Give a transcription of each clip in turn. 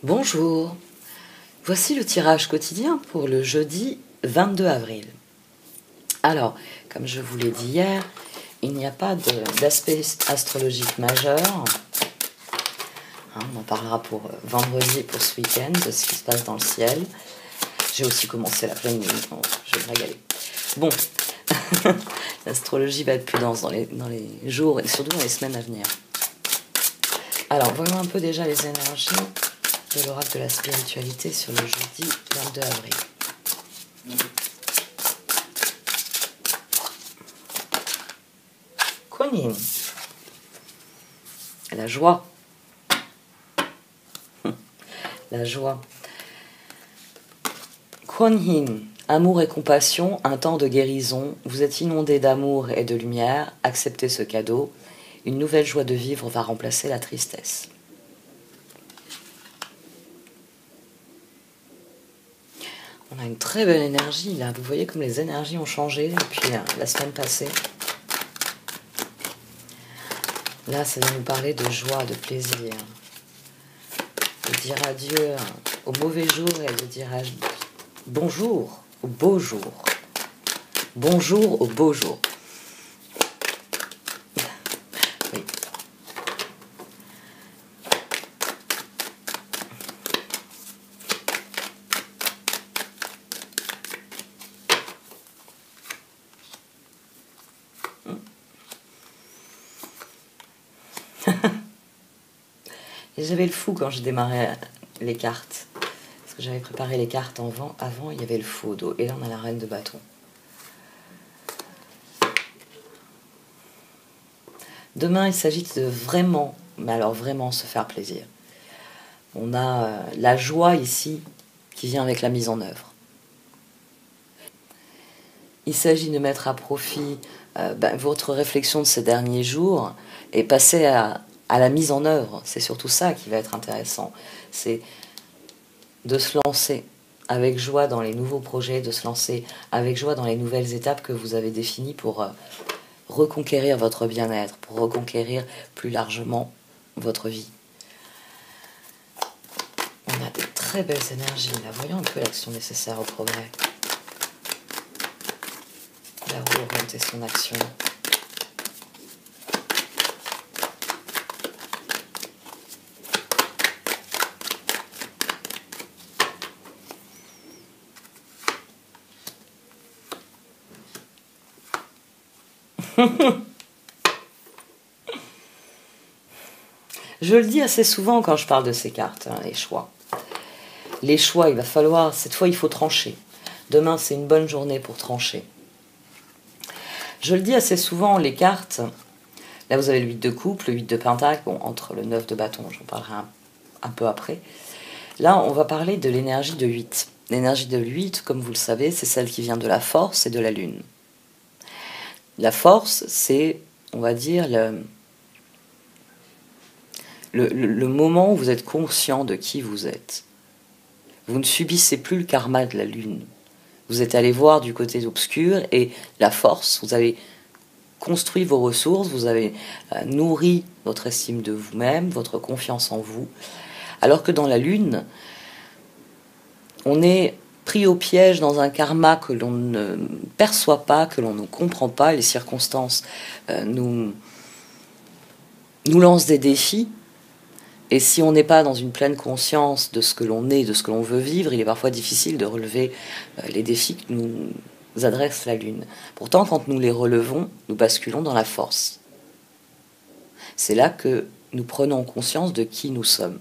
Bonjour, voici le tirage quotidien pour le jeudi 22 avril. Alors, comme je vous l'ai dit hier, il n'y a pas d'aspect astrologique majeur. On en parlera pour vendredi, pour ce week-end, de ce qui se passe dans le ciel. J'ai aussi commencé la pleine lune, donc je vais me régaler. Bon, l'astrologie va être plus dense dans les jours et surtout dans les semaines à venir. Alors, voyons un peu déjà les énergies de l'oracle de la spiritualité sur le jeudi 22 avril. Kuan Yin. La joie. La joie. Kuan Yin. Amour et compassion, un temps de guérison. Vous êtes inondé d'amour et de lumière. Acceptez ce cadeau. Une nouvelle joie de vivre va remplacer la tristesse. On a une très belle énergie là. Vous voyez comme les énergies ont changé depuis la semaine passée. Là, ça va nous parler de joie, de plaisir. De dire adieu au mauvais jour et de dire bonjour au beau jour. Bonjour au beau jour. Oui. Et j'avais le fou quand je démarrais les cartes. Parce que j'avais préparé les cartes avant, il y avait le fou. Et là, on a la reine de bâton. Demain, il s'agit de vraiment, mais alors vraiment se faire plaisir. On a la joie ici qui vient avec la mise en œuvre. Il s'agit de mettre à profit votre réflexion de ces derniers jours et passer à la mise en œuvre. C'est surtout ça qui va être intéressant. C'est de se lancer avec joie dans les nouveaux projets, de se lancer avec joie dans les nouvelles étapes que vous avez définies pour reconquérir votre bien-être, pour reconquérir plus largement votre vie. On a de très belles énergies. Là, voyons un peu l'action nécessaire au progrès. Là où orienter son action. Je le dis assez souvent quand je parle de ces cartes, les choix. Les choix, il va falloir, cette fois il faut trancher. Demain c'est une bonne journée pour trancher. Je le dis assez souvent, les cartes, là vous avez le 8 de coupe, le 8 de pentacle, bon, entre le 9 de bâton, j'en parlerai un peu après. Là on va parler de l'énergie de 8. L'énergie de 8, comme vous le savez, c'est celle qui vient de la force et de la lune. La force, c'est, on va dire, le moment où vous êtes conscient de qui vous êtes. Vous ne subissez plus le karma de la lune. Vous êtes allé voir du côté obscur et la force, vous avez construit vos ressources, vous avez nourri votre estime de vous-même, votre confiance en vous. Alors que dans la lune, on est pris au piège dans un karma que l'on ne perçoit pas, que l'on ne comprend pas. Les circonstances nous lancent des défis. Et si on n'est pas dans une pleine conscience de ce que l'on est, de ce que l'on veut vivre, il est parfois difficile de relever les défis que nous adresse la Lune. Pourtant, quand nous les relevons, nous basculons dans la force. C'est là que nous prenons conscience de qui nous sommes,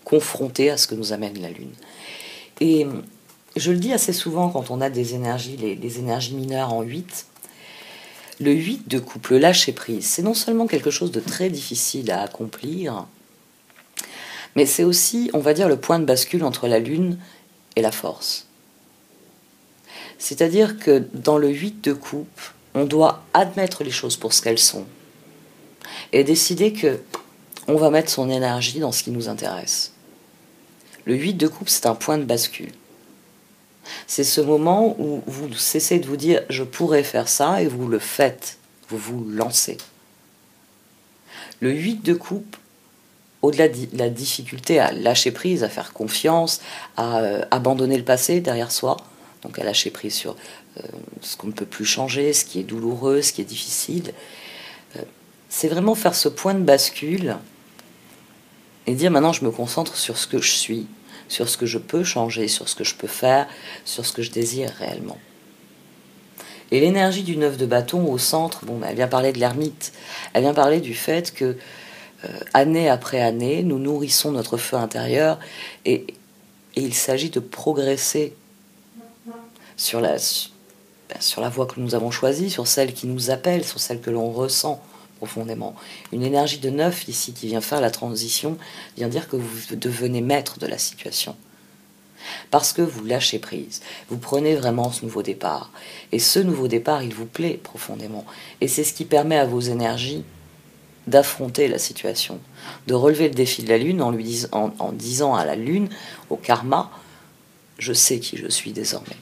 confrontés à ce que nous amène la Lune. Et je le dis assez souvent quand on a des énergies, les énergies mineures en 8, le 8 de coupe, le lâcher-prise, c'est non seulement quelque chose de très difficile à accomplir, mais c'est aussi, on va dire, le point de bascule entre la Lune et la force. C'est-à-dire que dans le 8 de coupe, on doit admettre les choses pour ce qu'elles sont et décider que on va mettre son énergie dans ce qui nous intéresse. Le 8 de coupe, c'est un point de bascule. C'est ce moment où vous cessez de vous dire « je pourrais faire ça » et vous le faites, vous vous lancez. Le 8 de coupe, au-delà de la difficulté à lâcher prise, à faire confiance, à abandonner le passé derrière soi, donc à lâcher prise sur ce qu'on ne peut plus changer, ce qui est douloureux, ce qui est difficile, c'est vraiment faire ce point de bascule et dire maintenant je me concentre sur ce que je suis, sur ce que je peux changer, sur ce que je peux faire, sur ce que je désire réellement. Et l'énergie du 9 de bâton au centre, bon, elle vient parler de l'ermite, elle vient parler du fait que année après année, nous nourrissons notre feu intérieur et il s'agit de progresser sur la voie que nous avons choisie, sur celle qui nous appelle, sur celle que l'on ressent profondément. Une énergie de 9 ici qui vient faire la transition, vient dire que vous devenez maître de la situation. Parce que vous lâchez prise, vous prenez vraiment ce nouveau départ. Et ce nouveau départ, il vous plaît profondément. Et c'est ce qui permet à vos énergies d'affronter la situation, de relever le défi de la Lune en disant à la Lune, au karma, je sais qui je suis désormais.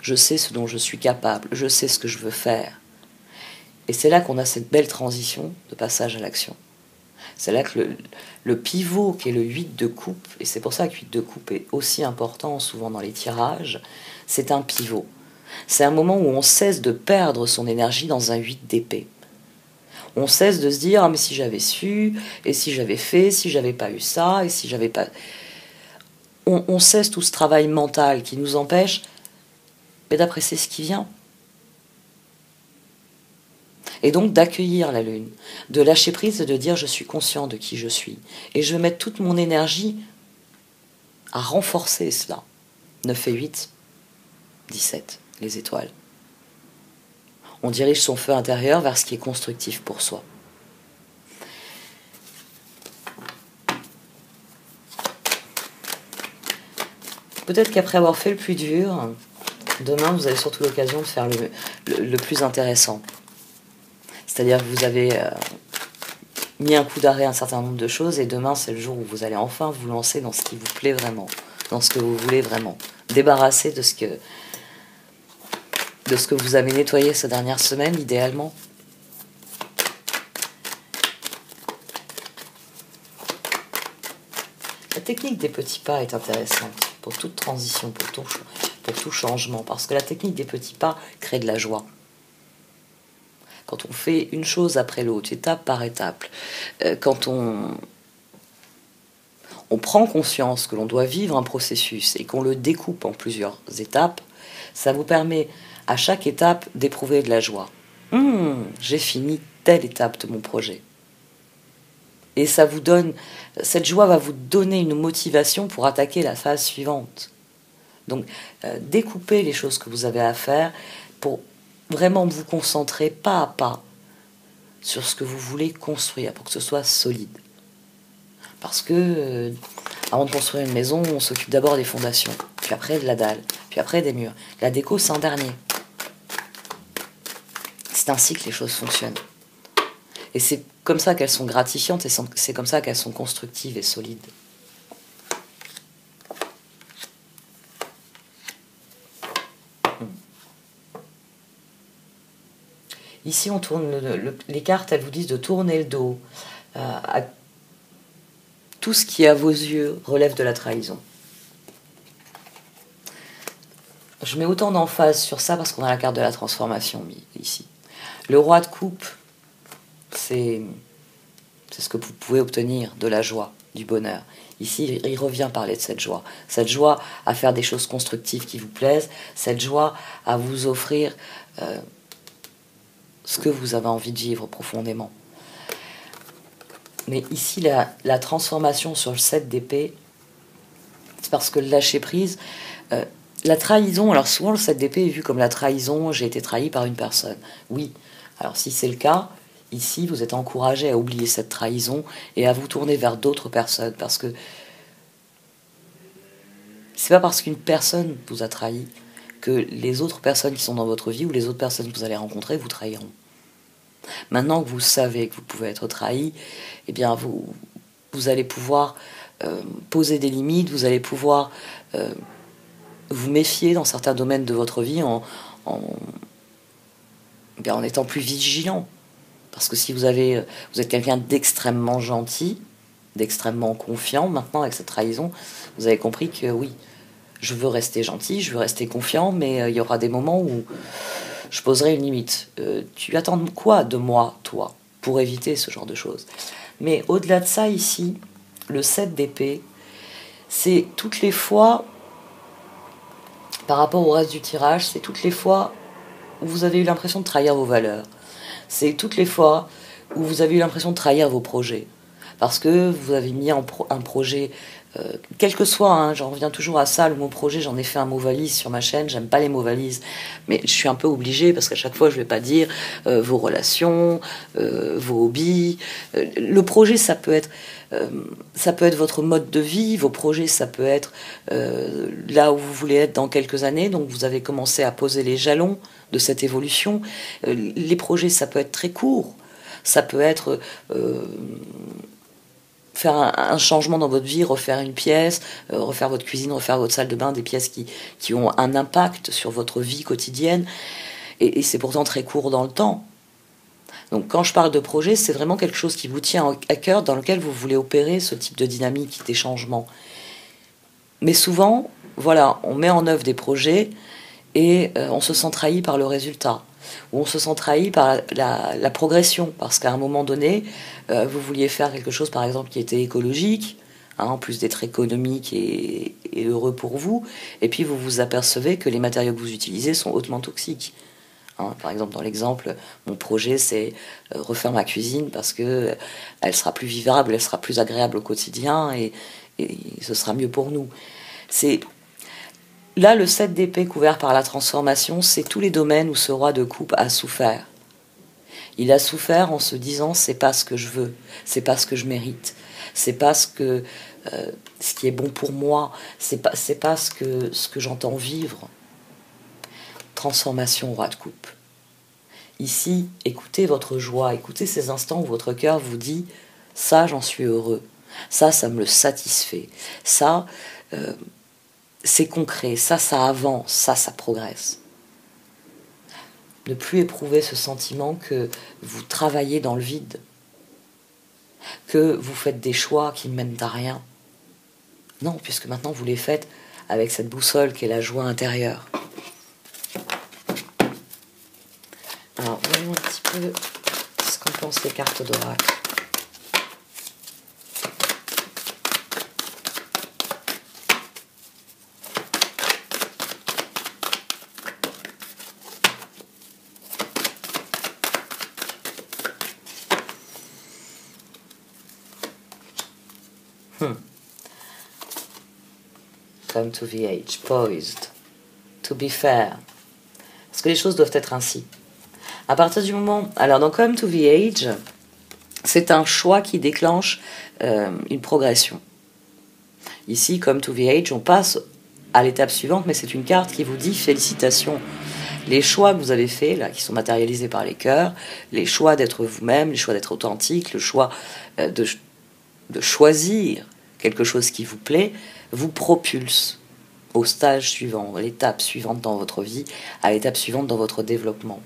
Je sais ce dont je suis capable, je sais ce que je veux faire. Et c'est là qu'on a cette belle transition de passage à l'action. C'est là que le pivot qui est le 8 de coupe, et c'est pour ça que 8 de coupe est aussi important souvent dans les tirages, c'est un pivot. C'est un moment où on cesse de perdre son énergie dans un 8 d'épée. On cesse de se dire, ah mais si j'avais su, et si j'avais fait, si j'avais pas eu ça, et si j'avais pas... On cesse tout ce travail mental qui nous empêche d'apprécier ce qui vient. Et donc d'accueillir la Lune, de lâcher prise et de dire je suis conscient de qui je suis. Et je vais mettre toute mon énergie à renforcer cela. 9 et 8, 17, les étoiles. On dirige son feu intérieur vers ce qui est constructif pour soi. Peut-être qu'après avoir fait le plus dur, demain vous avez surtout l'occasion de faire le plus intéressant. C'est-à-dire que vous avez mis un coup d'arrêt à un certain nombre de choses et demain c'est le jour où vous allez enfin vous lancer dans ce qui vous plaît vraiment, dans ce que vous voulez vraiment. Débarrasser de ce que vous avez nettoyé ces dernières semaines, idéalement. La technique des petits pas est intéressante pour toute transition, pour tout changement, parce que la technique des petits pas crée de la joie. Quand on fait une chose après l'autre, étape par étape, quand on prend conscience que l'on doit vivre un processus et qu'on le découpe en plusieurs étapes, ça vous permet à chaque étape d'éprouver de la joie. J'ai fini telle étape de mon projet. Et ça vous donne, cette joie va vous donner une motivation pour attaquer la phase suivante. Donc, découpez les choses que vous avez à faire pour vraiment vous concentrer pas à pas sur ce que vous voulez construire pour que ce soit solide. Parce que avant de construire une maison, on s'occupe d'abord des fondations, puis après de la dalle, puis après des murs. La déco, c'est en dernier. C'est ainsi que les choses fonctionnent. Et c'est comme ça qu'elles sont gratifiantes et c'est comme ça qu'elles sont constructives et solides. Ici, on tourne les cartes, elles vous disent de tourner le dos à tout ce qui, à vos yeux, relève de la trahison. Je mets autant d'emphase sur ça parce qu'on a la carte de la transformation ici. Le roi de coupe, c'est ce que vous pouvez obtenir, de la joie, du bonheur. Ici, il revient parler de cette joie à faire des choses constructives qui vous plaisent, cette joie à vous offrir ce que vous avez envie de vivre profondément. Mais ici, la transformation sur le 7 d'épée, c'est parce que le lâcher prise, la trahison, alors souvent le 7 d'épée est vu comme la trahison, j'ai été trahi par une personne. Oui, alors si c'est le cas, ici vous êtes encouragé à oublier cette trahison et à vous tourner vers d'autres personnes, parce que c'est pas parce qu'une personne vous a trahi que les autres personnes qui sont dans votre vie ou les autres personnes que vous allez rencontrer vous trahiront. Maintenant que vous savez que vous pouvez être trahi, eh bien vous allez pouvoir poser des limites, vous allez pouvoir vous méfier dans certains domaines de votre vie en étant plus vigilant. Parce que si vous êtes quelqu'un d'extrêmement gentil, d'extrêmement confiant. Maintenant, avec cette trahison, vous avez compris que oui, je veux rester gentil, je veux rester confiant, mais il y aura des moments où je poserai une limite. Tu attends quoi de moi, toi, pour éviter ce genre de choses? Mais au-delà de ça, ici, le 7 d'épée, c'est toutes les fois, par rapport au reste du tirage, c'est toutes les fois où vous avez eu l'impression de trahir vos valeurs. C'est toutes les fois où vous avez eu l'impression de trahir vos projets. Parce que vous avez mis un projet, quel que soit, hein, j'en reviens toujours à ça, le mot projet, j'en ai fait un mot valise sur ma chaîne, j'aime pas les mots valises, mais je suis un peu obligée, parce qu'à chaque fois je vais pas dire vos relations, vos hobbies. Le projet, ça peut être votre mode de vie, vos projets, ça peut être là où vous voulez être dans quelques années, donc vous avez commencé à poser les jalons de cette évolution. Les projets, ça peut être très court, ça peut être faire un changement dans votre vie, refaire une pièce, refaire votre cuisine, refaire votre salle de bain, des pièces qui ont un impact sur votre vie quotidienne, et c'est pourtant très court dans le temps. Donc quand je parle de projet, c'est vraiment quelque chose qui vous tient à cœur, dans lequel vous voulez opérer ce type de dynamique, des changements. Mais souvent, voilà, on met en œuvre des projets et on se sent trahi par le résultat, ou on se sent trahi par la progression, parce qu'à un moment donné, vous vouliez faire quelque chose, par exemple, qui était écologique, hein, en plus d'être économique et heureux pour vous, et puis vous vous apercevez que les matériaux que vous utilisez sont hautement toxiques. Hein, par exemple, dans l'exemple, mon projet, c'est refaire ma cuisine parce que elle sera plus vivable, elle sera plus agréable au quotidien, et ce sera mieux pour nous. C'est là, le 7 d'épée couvert par la transformation, c'est tous les domaines où ce roi de coupe a souffert. Il a souffert en se disant, c'est pas ce que je veux, c'est pas ce que je mérite, c'est pas ce qui est bon pour moi, c'est pas ce que j'entends vivre. Transformation, roi de coupe. Ici, écoutez votre joie, écoutez ces instants où votre cœur vous dit, ça, j'en suis heureux, ça me le satisfait, ça, c'est concret, ça avance, ça progresse. Ne plus éprouver ce sentiment que vous travaillez dans le vide, que vous faites des choix qui ne mènent à rien. Non, puisque maintenant vous les faites avec cette boussole qui est la joie intérieure. Alors, voyons un petit peu ce qu'en pensent les cartes d'oracle. Come to the age, poised, to be fair. Parce que les choses doivent être ainsi. À partir du moment... Alors, dans Come to the age, c'est un choix qui déclenche une progression. Ici, Come to the age, on passe à l'étape suivante, mais c'est une carte qui vous dit félicitations. Les choix que vous avez faits, là, qui sont matérialisés par les cœurs, les choix d'être vous-même, les choix d'être authentique, le choix de choisir quelque chose qui vous plaît, vous propulse au stage suivant, à l'étape suivante dans votre vie, à l'étape suivante dans votre développement.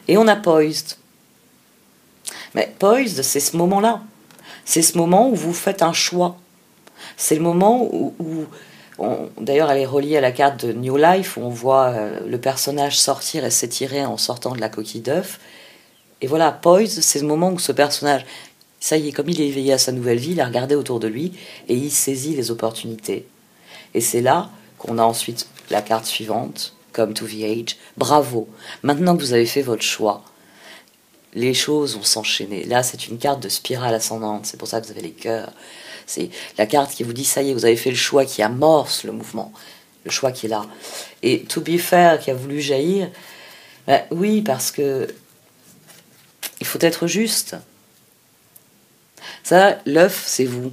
Et on a poised. Mais poised, c'est ce moment-là. C'est ce moment où vous faites un choix. C'est le moment où d'ailleurs, elle est reliée à la carte de New Life, où on voit le personnage sortir et s'étirer en sortant de la coquille d'œuf. Et voilà, poised, c'est le moment où ce personnage, ça y est, comme il est éveillé à sa nouvelle vie, il a regardé autour de lui et il saisit les opportunités. Et c'est là qu'on a ensuite la carte suivante, Come to the Age. Bravo, maintenant que vous avez fait votre choix, les choses vont s'enchaîner. Là, c'est une carte de spirale ascendante, c'est pour ça que vous avez les cœurs. C'est la carte qui vous dit, ça y est, vous avez fait le choix qui amorce le mouvement, le choix qui est là. Et To Be Fair, qui a voulu jaillir, ben oui, parce que il faut être juste. Ça, l'œuf, c'est vous.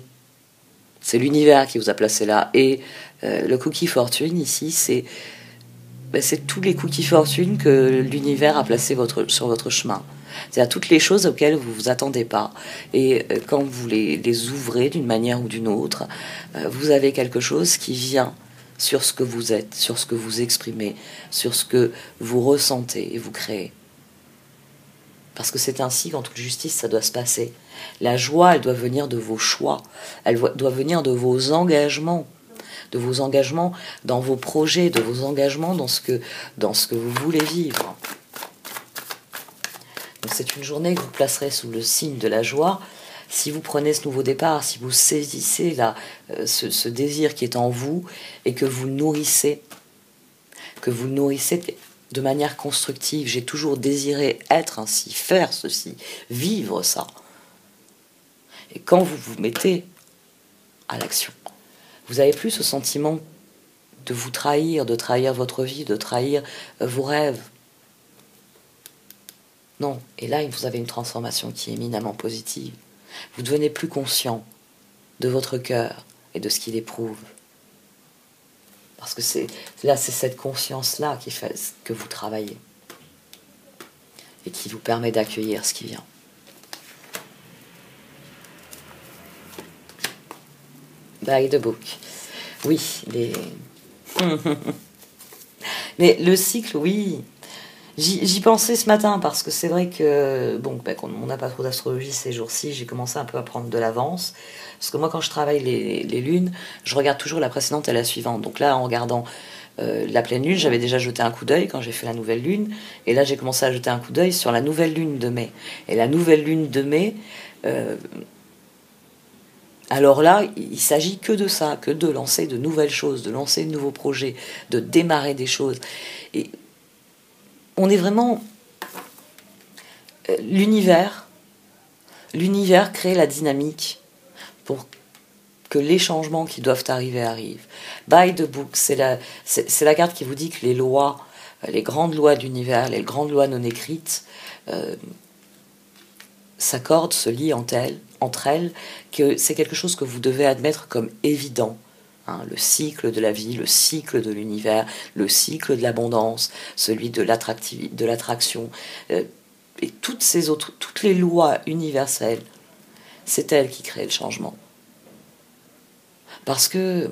C'est l'univers qui vous a placé là. Et le cookie fortune, ici, c'est tous les cookies fortune que l'univers a placés sur votre chemin. C'est-à-dire toutes les choses auxquelles vous ne vous attendez pas. Et quand vous les ouvrez d'une manière ou d'une autre, vous avez quelque chose qui vient sur ce que vous êtes, sur ce que vous exprimez, sur ce que vous ressentez et vous créez. Parce que c'est ainsi qu'en toute justice, ça doit se passer. La joie, elle doit venir de vos choix, elle doit venir de vos engagements, dans vos projets, de vos engagements dans ce que vous voulez vivre. Donc c'est une journée que vous placerez sous le signe de la joie. Si vous prenez ce nouveau départ, si vous saisissez ce désir qui est en vous et que vous nourrissez de manière constructive. J'ai toujours désiré être ainsi, faire ceci, vivre ça. Et quand vous vous mettez à l'action, vous n'avez plus ce sentiment de vous trahir, de trahir votre vie, de trahir vos rêves. Non, et là vous avez une transformation qui est éminemment positive. Vous devenez plus conscient de votre cœur et de ce qu'il éprouve. Parce que c'est cette conscience-là qui fait que vous travaillez et qui vous permet d'accueillir ce qui vient. By the book. Oui, mais le cycle, oui. J'y pensais ce matin parce que c'est vrai que, quand on n'a pas trop d'astrologie ces jours-ci, j'ai commencé un peu à prendre de l'avance. Parce que moi, quand je travaille les lunes, je regarde toujours la précédente et la suivante. Donc là, en regardant la pleine lune, j'avais déjà jeté un coup d'œil quand j'ai fait la nouvelle lune. Et là, j'ai commencé à jeter un coup d'œil sur la nouvelle lune de mai. Et la nouvelle lune de mai, alors là, il s'agit que de ça, que de lancer de nouvelles choses, de lancer de nouveaux projets, de démarrer des choses. Et on est vraiment... L'univers crée la dynamique pour que les changements qui doivent arriver arrivent. By the book, c'est la carte qui vous dit que les lois, les grandes lois de l'univers, les grandes lois non écrites, s'accordent, se lient entre elles, que c'est quelque chose que vous devez admettre comme évident. Le cycle de la vie, le cycle de l'univers, le cycle de l'abondance, celui de l'attraction, et toutes les lois universelles, c'est elles qui créent le changement. Parce que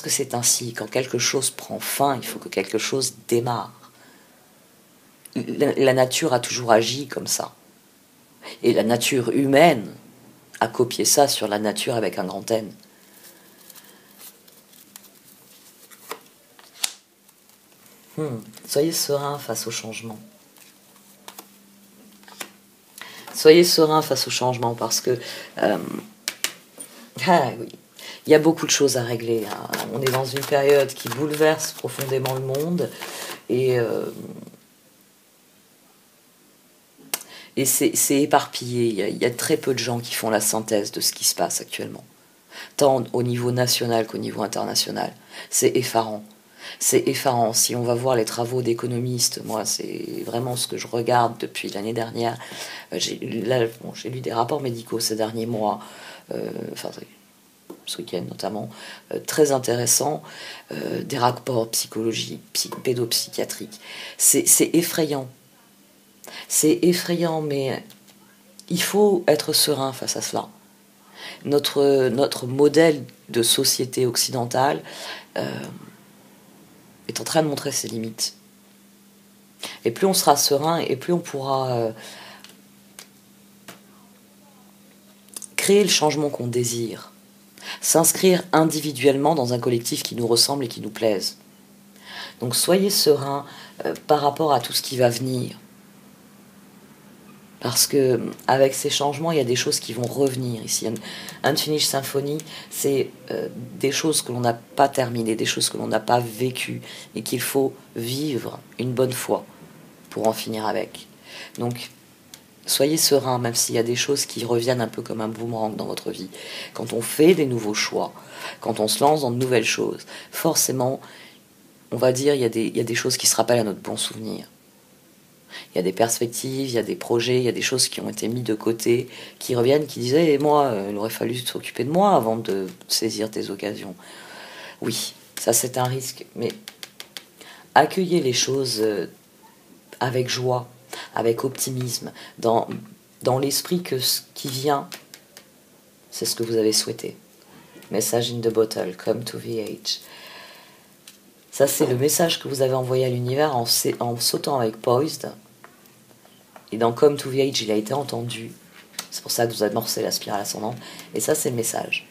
c'est ainsi, quand quelque chose prend fin, il faut que quelque chose démarre. La nature a toujours agi comme ça. Et la nature humaine a copié ça sur la nature avec un grand N. Soyez serein face au changement. Soyez serein face au changement parce que oui, il y a beaucoup de choses à régler. On est dans une période qui bouleverse profondément le monde et c'est éparpillé. Il y a très peu de gens qui font la synthèse de ce qui se passe actuellement, tant au niveau national qu'au niveau international. C'est effarant. C'est effarant. Si on va voir les travaux d'économistes, moi, c'est vraiment ce que je regarde depuis l'année dernière. J'ai lu des rapports médicaux ces derniers mois, ce week-end notamment, très intéressants, des rapports psychologiques, pédopsychiatriques. C'est effrayant. C'est effrayant, mais il faut être serein face à cela. Notre modèle de société occidentale est en train de montrer ses limites. Et plus on sera serein, et plus on pourra créer le changement qu'on désire, s'inscrire individuellement dans un collectif qui nous ressemble et qui nous plaise. Donc soyez serein par rapport à tout ce qui va venir. Parce que avec ces changements, il y a des choses qui vont revenir. Ici, Unfinished Symphony, c'est des choses que l'on n'a pas terminées, des choses que l'on n'a pas vécues et qu'il faut vivre une bonne fois pour en finir avec. Donc, soyez serein, même s'il y a des choses qui reviennent un peu comme un boomerang dans votre vie. Quand on fait des nouveaux choix, quand on se lance dans de nouvelles choses, forcément, on va dire, il y a des choses qui se rappellent à notre bon souvenir. Il y a des perspectives, il y a des projets, il y a des choses qui ont été mises de côté, qui reviennent, qui disaient moi, il aurait fallu s'occuper de moi avant de saisir des occasions. Oui, ça c'est un risque, mais accueillez les choses avec joie, avec optimisme, dans l'esprit que ce qui vient, c'est ce que vous avez souhaité. Message in the bottle, come to the age. Ça, c'est le message que vous avez envoyé à l'univers en sautant avec Poised. Et dans Come to the Age, il a été entendu. C'est pour ça que vous amorcez la spirale ascendante. Et ça, c'est le message.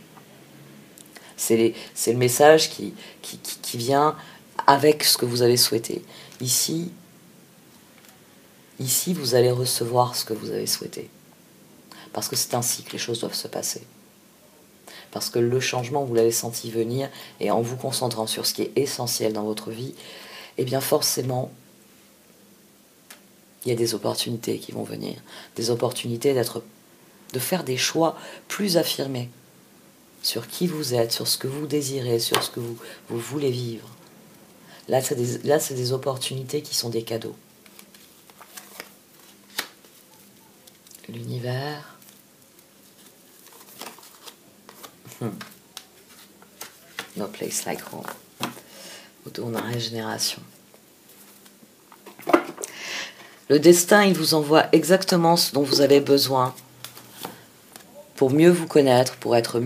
C'est le message qui vient avec ce que vous avez souhaité. Ici, vous allez recevoir ce que vous avez souhaité. Parce que c'est ainsi que les choses doivent se passer. Parce que le changement, vous l'avez senti venir, et en vous concentrant sur ce qui est essentiel dans votre vie, eh bien forcément, il y a des opportunités qui vont venir. Des opportunités de faire des choix plus affirmés sur qui vous êtes, sur ce que vous désirez, sur ce que vous voulez vivre. Là, c'est des opportunités qui sont des cadeaux. L'univers. No place like home. Autour de la régénération. Le destin, il vous envoie exactement ce dont vous avez besoin pour mieux vous connaître, pour être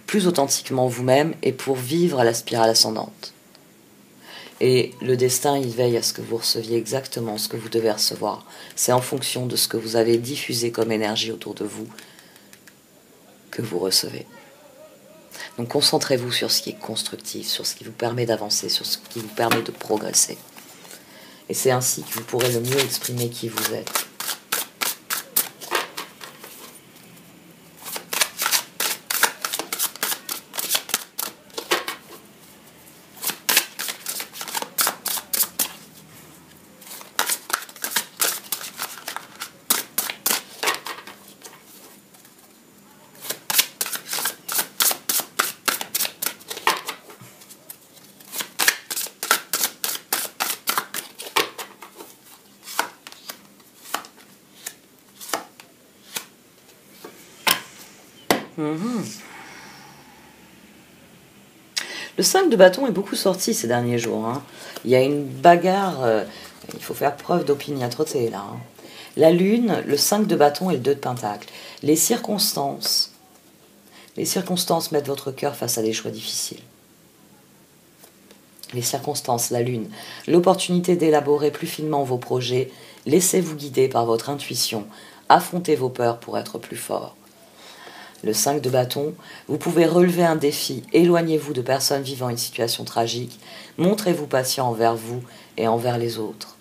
plus authentiquement vous-même et pour vivre à la spirale ascendante. Et le destin, il veille à ce que vous receviez exactement ce que vous devez recevoir. C'est en fonction de ce que vous avez diffusé comme énergie autour de vous que vous recevez. Donc concentrez-vous sur ce qui est constructif, sur ce qui vous permet d'avancer, sur ce qui vous permet de progresser. Et c'est ainsi que vous pourrez le mieux exprimer qui vous êtes. Le 5 de bâton est beaucoup sorti ces derniers jours. Hein. Il y a une bagarre, il faut faire preuve d'opiniâtreté là. Hein. La lune, le 5 de bâton et le 2 de pentacle. Les circonstances mettent votre cœur face à des choix difficiles. Les circonstances, la lune, l'opportunité d'élaborer plus finement vos projets, laissez-vous guider par votre intuition, affrontez vos peurs pour être plus fort. Le 5 de bâton, vous pouvez relever un défi, éloignez-vous de personnes vivant une situation tragique, montrez-vous patient envers vous et envers les autres.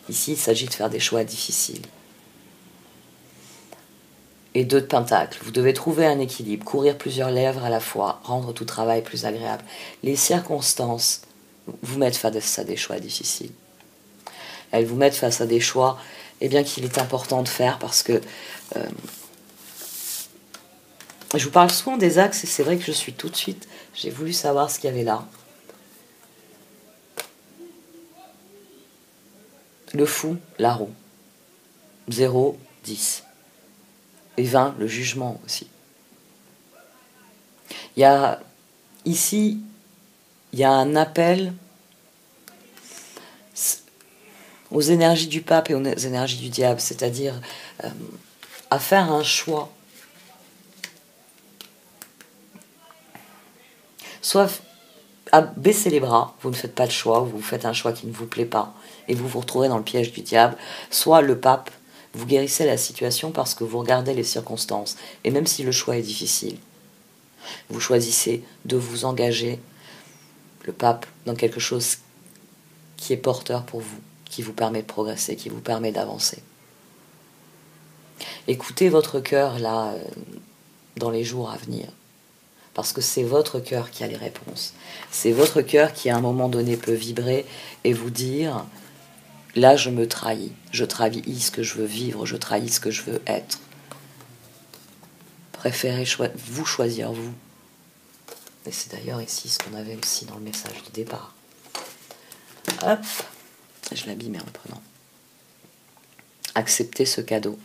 Ici, il s'agit de faire des choix difficiles. Et 2 de pentacle, vous devez trouver un équilibre, courir plusieurs lèvres à la fois, rendre tout travail plus agréable. Les circonstances vous mettent face à des choix difficiles. Elles vous mettent face à des choix qu'il est important de faire parce que... je vous parle souvent des axes et c'est vrai que je suis tout de suite... J'ai voulu savoir ce qu'il y avait là. Le fou, la roue. 0, 10. Et 20, le jugement aussi. Ici, il y a un appel aux énergies du pape et aux énergies du diable, c'est-à-dire à faire un choix. Soit à baisser les bras, vous ne faites pas le choix, vous faites un choix qui ne vous plaît pas, et vous vous retrouvez dans le piège du diable, soit le pape, vous guérissez la situation parce que vous regardez les circonstances, et même si le choix est difficile, vous choisissez de vous engager, le pape, dans quelque chose qui est porteur pour vous, qui vous permet de progresser, qui vous permet d'avancer. Écoutez votre cœur là, dans les jours à venir. Parce que c'est votre cœur qui a les réponses. C'est votre cœur qui, à un moment donné, peut vibrer et vous dire « Là, je me trahis. Je trahis ce que je veux vivre. Je trahis ce que je veux être. » Préférez vous choisir, vous. Et c'est d'ailleurs ici ce qu'on avait aussi dans le message de départ. Hop, je l'abîme en le prenant. Acceptez ce cadeau.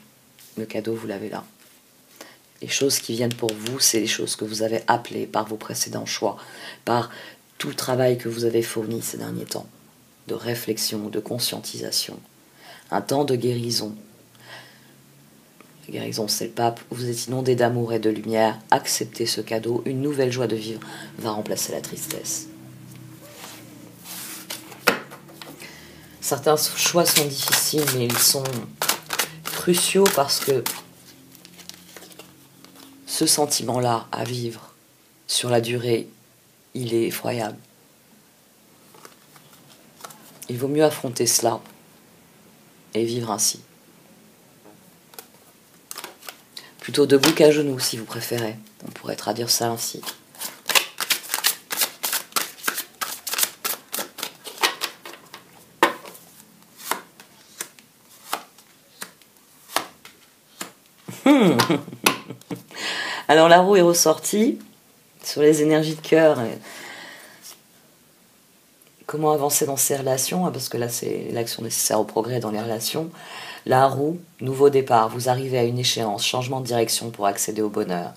Le cadeau, vous l'avez là. Les choses qui viennent pour vous, c'est les choses que vous avez appelées par vos précédents choix, par tout le travail que vous avez fourni ces derniers temps, de réflexion, de conscientisation. Un temps de guérison. La guérison, c'est le pape. Vous êtes inondé d'amour et de lumière. Acceptez ce cadeau. Une nouvelle joie de vivre va remplacer la tristesse. Certains choix sont difficiles, mais ils sont cruciaux parce que ce sentiment-là à vivre sur la durée, il est effroyable. Il vaut mieux affronter cela et vivre ainsi. Plutôt debout qu'à genoux, si vous préférez. On pourrait traduire ça ainsi. Alors la roue est ressortie sur les énergies de cœur. Comment avancer dans ces relations, parce que là c'est l'action nécessaire au progrès dans les relations. La roue, nouveau départ, vous arrivez à une échéance, changement de direction pour accéder au bonheur.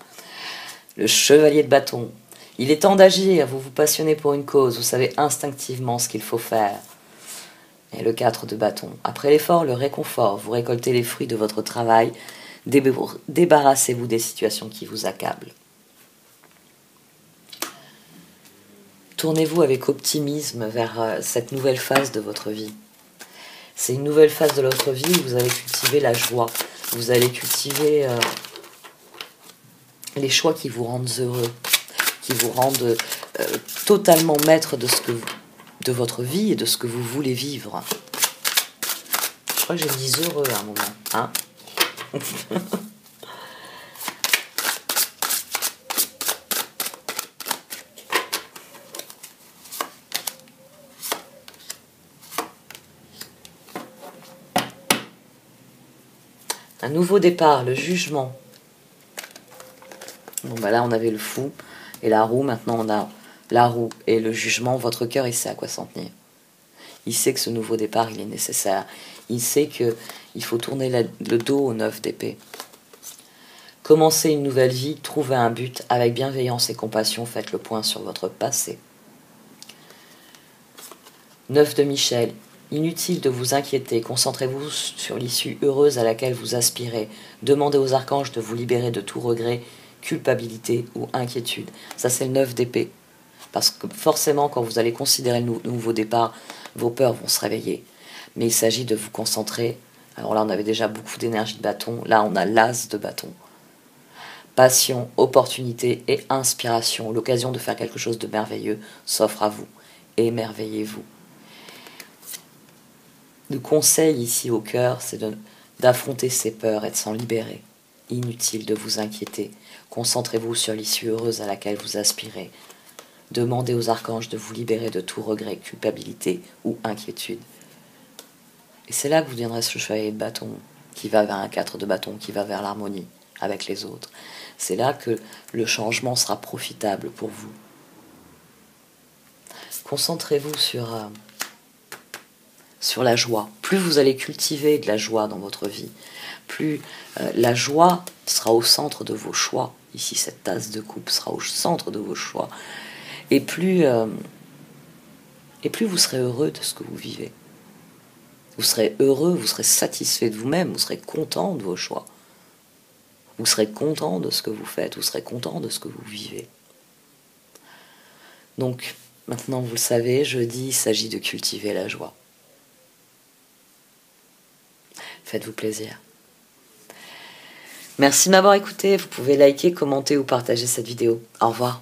Le chevalier de bâton, il est temps d'agir, vous vous passionnez pour une cause, vous savez instinctivement ce qu'il faut faire. Et le 4 de bâton, après l'effort, le réconfort, vous récoltez les fruits de votre travail, débarrassez-vous des situations qui vous accablent. Tournez-vous avec optimisme vers cette nouvelle phase de votre vie. C'est une nouvelle phase de votre vie où vous allez cultiver la joie. Vous allez cultiver les choix qui vous rendent heureux, qui vous rendent totalement maître de votre vie et de ce que vous voulez vivre. Je crois que j'ai dit heureux à un moment. Hein. Un nouveau départ, le jugement. Bon bah là on avait le fou et la roue, maintenant on a la roue et le jugement. Votre cœur il sait à quoi s'en tenir. Il sait que ce nouveau départ il est nécessaire. Il sait qu'il faut tourner le dos au 9 d'épée. Commencez une nouvelle vie, trouvez un but, avec bienveillance et compassion, faites le point sur votre passé. 9 de Michel, inutile de vous inquiéter, concentrez-vous sur l'issue heureuse à laquelle vous aspirez. Demandez aux archanges de vous libérer de tout regret, culpabilité ou inquiétude. Ça c'est le 9 d'épée. Parce que forcément, quand vous allez considérer le nouveau départ, vos peurs vont se réveiller. Mais il s'agit de vous concentrer. Alors là, on avait déjà beaucoup d'énergie de bâton. Là, on a l'as de bâton. Passion, opportunité et inspiration. L'occasion de faire quelque chose de merveilleux s'offre à vous. Émerveillez-vous. Le conseil ici au cœur, c'est d'affronter ses peurs et de s'en libérer. Inutile de vous inquiéter. Concentrez-vous sur l'issue heureuse à laquelle vous aspirez. Demandez aux archanges de vous libérer de tout regret, culpabilité ou inquiétude. Et c'est là que vous deviendrez ce chevalier de bâton qui va vers un 4 de bâton, qui va vers l'harmonie avec les autres. C'est là que le changement sera profitable pour vous. Concentrez-vous sur la joie. Plus vous allez cultiver de la joie dans votre vie, plus la joie sera au centre de vos choix. Ici, cette tasse de coupe sera au centre de vos choix. Et plus vous serez heureux de ce que vous vivez. Vous serez heureux, vous serez satisfait de vous-même, vous serez content de vos choix. Vous serez content de ce que vous faites, vous serez content de ce que vous vivez. Donc, maintenant vous le savez, jeudi, il s'agit de cultiver la joie. Faites-vous plaisir. Merci de m'avoir écouté, vous pouvez liker, commenter ou partager cette vidéo. Au revoir.